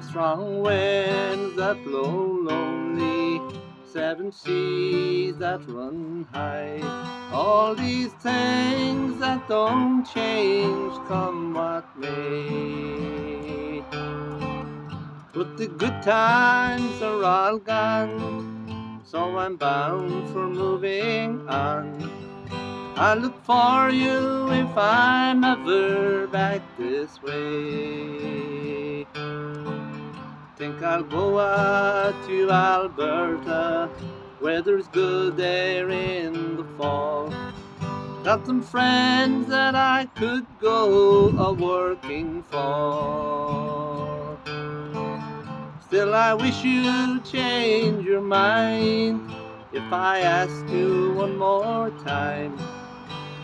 strong winds that blow lonely, seven seas that run high. All these things that don't change come what may. But the good times are all gone, so I'm bound for moving on. I'll look for you if I'm ever back this way. Think I'll go out to Alberta, weather's good there in the fall. Got some friends that I could go a-working for. Still I wish you'd change your mind if I ask you one more time.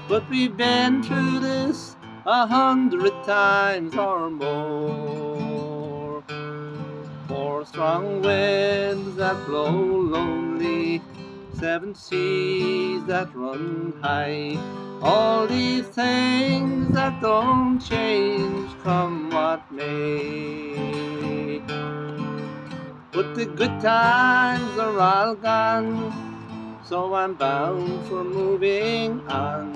But we've been through this 100 times or more. Four strong winds that blow lonely, seven seas that run high. All these things that don't change come what may. But the good times are all gone, so I'm bound for moving on.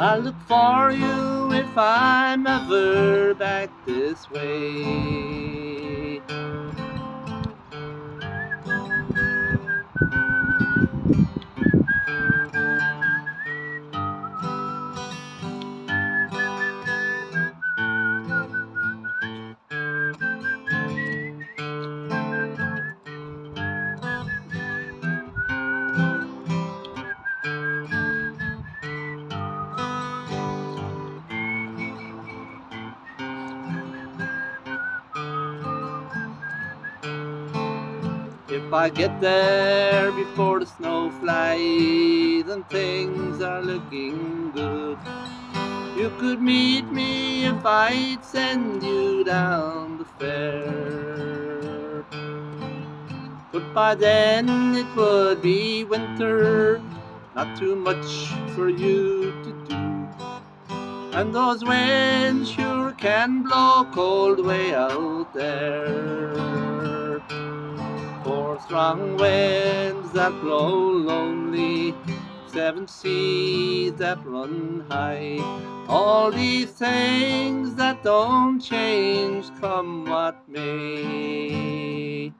I'll look for you if I'm ever back this way. If I get there before the snow flies and things are looking good, you could meet me if I'd send you down the fair. But by then it would be winter, not too much for you to do. And those winds sure can blow cold way out there. Four strong winds that blow lonely, seven seas that run high. All these things that don't change come what may.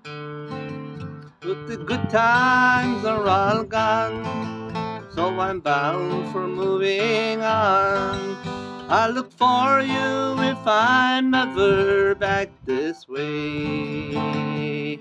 But the good times are all gone, so I'm bound for moving on. I'll look for you if I'm ever back this way.